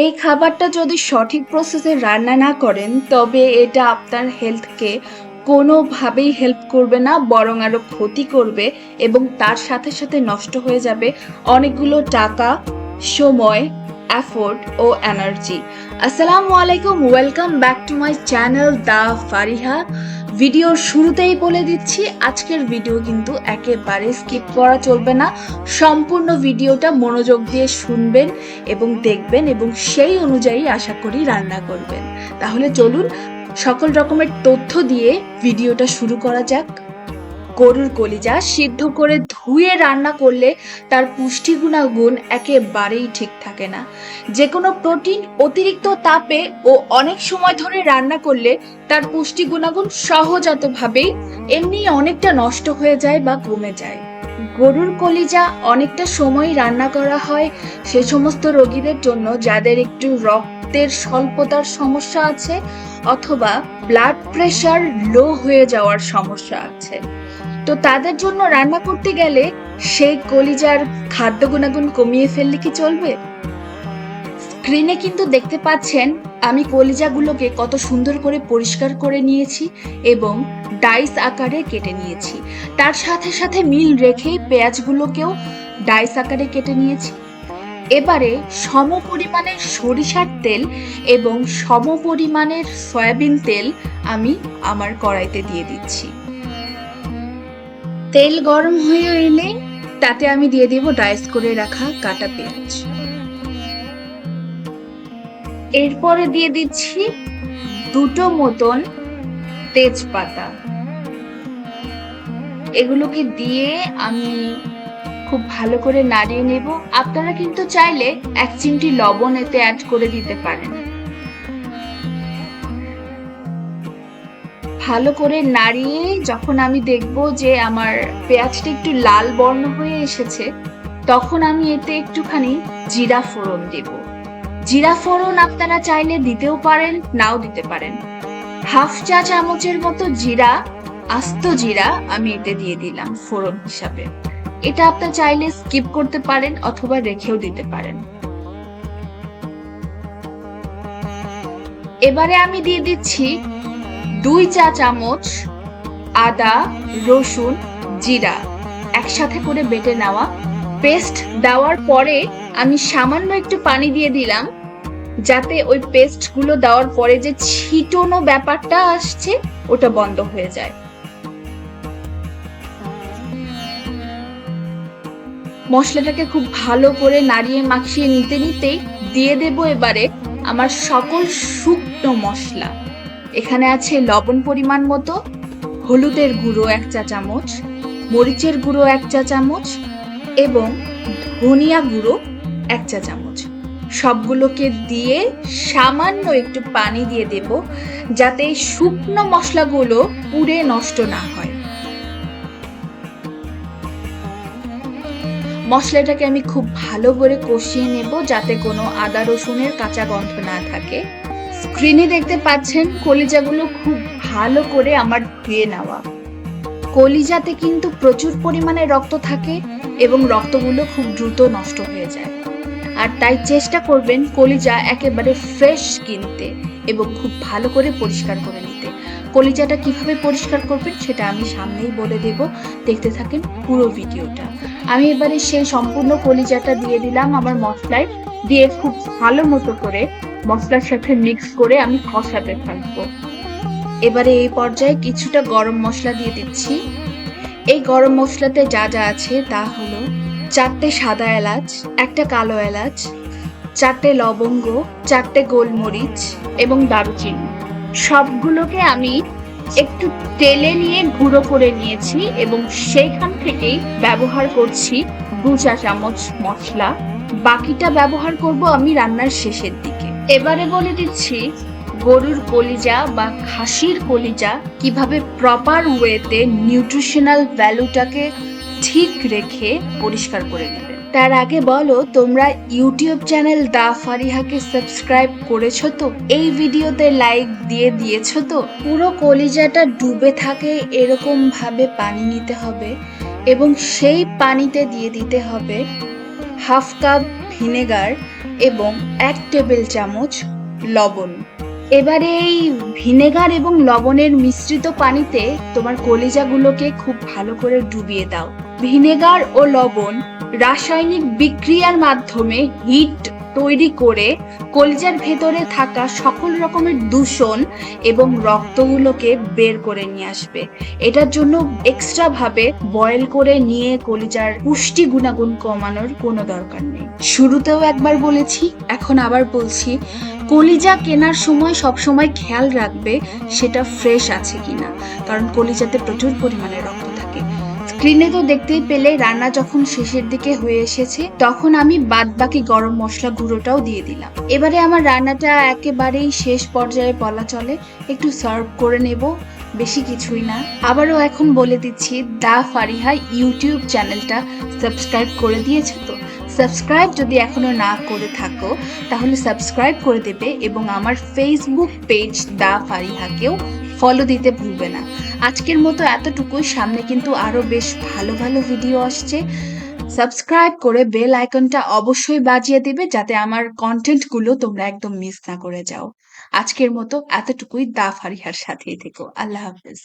এই খাবারটা যদি সঠিক প্রসেসে রান্না না করেন তবে এটা আপনার হেলথকে কোনোভাবেই হেল্প করবে না, বরং আরো ক্ষতি করবে এবং তার সাথে সাথে নষ্ট হয়ে যাবে অনেকগুলো টাকা, সময়, এফোর্ট ও এনার্জি। আসসালামু আলাইকুম, welcome back to my channel the Fariha. ভিডিওর শুরুতেই বলে দিচ্ছি, আজকের ভিডিও কিন্তু একেবারে স্কিপ করা চলবে না। সম্পূর্ণ ভিডিওটা মনোযোগ দিয়ে শুনবেন এবং দেখবেন এবং সেই অনুযায়ী আশা করি রান্না করবেন। তাহলে চলুন সকল রকমের তথ্য দিয়ে ভিডিওটা শুরু করা যাক। গরুর কলিজা সিদ্ধ করে ধুয়ে রান্না করলে তার পুষ্টি গুণাগুণ একেবারেই ঠিক থাকে না। যে কোনো প্রোটিন অতিরিক্ত তাপে ও অনেক সময় ধরে রান্না করলে তার পুষ্টি গুণাগুণ সহজাতভাবেই এমনি অনেকটা নষ্ট হয়ে যায় বা কমে যায়। গরুর কলিজা অনেকটা সময় রান্না করা হয় সে সমস্ত রোগীদের জন্য যাদের একটু রক্তের স্বল্পতার সমস্যা আছে অথবা ব্লাড প্রেশার লো হয়ে যাওয়ার সমস্যা আছে। তো তাদের জন্য রান্না করতে গেলে সেই কলিজার খাদ্য গুণাগুণ কমিয়ে ফেললে কি চলবে? স্ক্রিনে কিন্তু দেখতে পাচ্ছেন আমি কলিজাগুলোকে কত সুন্দর করে পরিষ্কার করে নিয়েছি এবং ডাইস আকারে কেটে নিয়েছি। তার সাথে সাথে মিল রেখেই পেঁয়াজগুলোকেও ডাইস আকারে কেটে নিয়েছি। এবারে সম পরিমাণের সরিষার তেল এবং সম পরিমাণের সয়াবিন তেল আমি আমার কড়াইতে দিয়ে দিচ্ছি। তেল গরম হয়ে এলে তাতে আমি দিয়ে দেব ডাইস করে রাখা কাটা পেঁয়াজ। এরপরে দিয়ে দিচ্ছি দুটো মতন তেজপাতা। এগুলোকে দিয়ে আমি খুব ভালো করে নাড়িয়ে নেব। আপনারা কিন্তু চাইলে 1 চিমটি লবণ এতে অ্যাড করে দিতে পারেন। ভালো করে নাড়িয়ে যখন আমি দেখব যে আমার পেঁয়াজটা একটু লাল বর্ণ হয়ে এসেছে, তখন আমি এতে একটুখানি জিরা ফোড়ন দেব। জিরা ফোড়ন আপনারা চাইলে দিতেও পারেন, নাও দিতে পারেন। 1/2 চা চামচের মতো জিরা, আস্ত জিরা আমি এতে দিয়ে দিলাম ফোড়ন হিসাবে। এটা আপনারা চাইলে স্কিপ করতে পারেন অথবা রেখেও দিতে পারেন। এবারে আমি দিয়ে দিচ্ছি 2 চা চামচ আদা, রসুন, জিরা একসাথে করে বেটে নেওয়া পেস্ট। দেওয়ার পরে আমি সামান্য একটু পানি দিয়ে দিলাম যাতে ওই পেস্ট গুলো দেওয়ার পরে যে ছিটোনো ব্যাপারটা আসছে ওটা বন্ধ হয়ে যায়। মশলাটাকে খুব ভালো করে নাড়িয়ে মাখিয়ে নিতে নিতেই দিয়ে দেব এবারে আমার সকল শুকনো মশলা। এখানে আছে লবণ পরিমাণ মতো, হলুদের গুঁড়ো 1 চা চামচ, মরিচের গুঁড়ো 1 চা চামচ এবং ধনিয়া গুঁড়ো 1 চা চামচ। সবগুলোকে দিয়ে সামান্য একটু পানি দিয়ে দেব যাতে এই শুকনো মশলাগুলো পুড়ে নষ্ট না হয়। মশলাটাকে আমি খুব ভালো করে কষিয়ে নেব যাতে কোনো আদা রসুনের কাঁচা গন্ধ না থাকে। স্ক্রিনে দেখতে পাচ্ছেন কলিজাগুলো খুব ভালো করে আমার ধুয়ে নেওয়া। কলিজাতে কিন্তু প্রচুর পরিমাণে রক্ত থাকে এবং রক্তগুলো খুব দ্রুত নষ্ট হয়ে যায়। আর তাই চেষ্টা করবেন কলিজা একেবারে ফ্রেশ কিনতে এবং খুব ভালো করে পরিষ্কার করে নিতে। কলিজাটা কিভাবে পরিষ্কার করবেন সেটা আমি সামনেই বলে দেব, দেখতে থাকেন পুরো ভিডিওটা। আমি এবারে সেই সম্পূর্ণ কলিজাটা দিয়ে দিলাম আমার মশলায়, দিয়ে খুব ভালো মতো করে মশলার সাথে মিক্স করে আমি কষাতে থাকবো। এবারে এই পর্যায়ে কিছুটা গরম মশলা দিয়ে দিচ্ছি। এই গরম মশলাতে যা যা আছে তা হলো 4টে সাদা এলাচ, 1টা কালো এলাচ, 4টে লবঙ্গ, 4টে গোলমরিচ এবং দারুচিনি। সবগুলোকে আমি একটু তেলে নিয়ে গুঁড়ো করে নিয়েছি এবং সেইখান থেকেই ব্যবহার করছি 2 চা চামচ মশলা। বাকিটা ব্যবহার করব আমি রান্নার শেষের দিকে। এবারে বলে দিচ্ছি গরুর কলিজা বা খাসির কলিজা কিভাবে প্রপার ওয়েতে নিউট্রিশনাল ভ্যালুটাকে ঠিক রেখে পরিষ্কার করে নেবে। তার আগে বলো, তোমরা ইউটিউব চ্যানেল দা ফারিহাকে সাবস্ক্রাইব করেছো তো? এই ভিডিওতে লাইক দিয়ে দিয়েছো তো? পুরো কলিজাটা ডুবে থাকে এরকম ভাবে পানি নিতে হবে এবং সেই পানিতে দিয়ে দিতে হবে 1/2 কাপ ভিনেগার এবং 1 টেবিল চামচ লবণ। এবারে এই ভিনেগার এবং লবণের মিশ্রিত পানিতে তোমার কলিজাগুলোকে খুব ভালো করে ডুবিয়ে দাও। ভিনেগার ও লবণ রাসায়নিক বিক্রিয়ার মাধ্যমে হিট তৈরি করে কলিজার ভেতরে থাকা সকল রকমের দূষণ এবং রক্তগুলোকে বের করে নিয়ে আসবে। এটার জন্য এক্সট্রা ভাবে বয়েল করে নিয়ে কলিজার পুষ্টি গুণাগুণ কমানোর কোনো দরকার নেই। শুরুতেও একবার বলেছি, এখন আবার বলছি, কলিজা কেনার সময় সবসময় খেয়াল রাখবে সেটা ফ্রেশ আছে কিনা, কারণ কলিজাতে প্রচুর পরিমাণে রক্ত থাকে। স্ক্রিনে তো দেখতেই পেলে রান্না যখন শেষের দিকে হয়ে এসেছে তখন আমি বাদবাকি গরম মশলা গুঁড়োটাও দিয়ে দিলাম। এবারে আমার রান্নাটা একেবারেই শেষ পর্যায়ে বলা চলে, একটু সার্ভ করে নেব, বেশি কিছুই না। আবারও এখন বলে দিচ্ছি, দা ফারিহা ইউটিউব চ্যানেলটা সাবস্ক্রাইব করে দিয়েছে তো? সাবস্ক্রাইব যদি এখনো না করে থাকো তাহলে সাবস্ক্রাইব করে দেবে এবং আমার ফেসবুক পেজ দা ফারিহাকেও ফলো দিতে ভুলবে না। আজকের মতো এতটুকুই, সামনে কিন্তু আরো বেশ ভালো ভালো ভিডিও আসছে। সাবস্ক্রাইব করে বেল আইকনটা অবশ্যই বাজিয়ে দিবে যাতে আমার কন্টেন্টগুলো তোমরা একদম মিস না করে যাও। আজকের মতো এতটুকুই, দা ফারিহার সাথেই থেকো। আল্লাহ হাফেজ।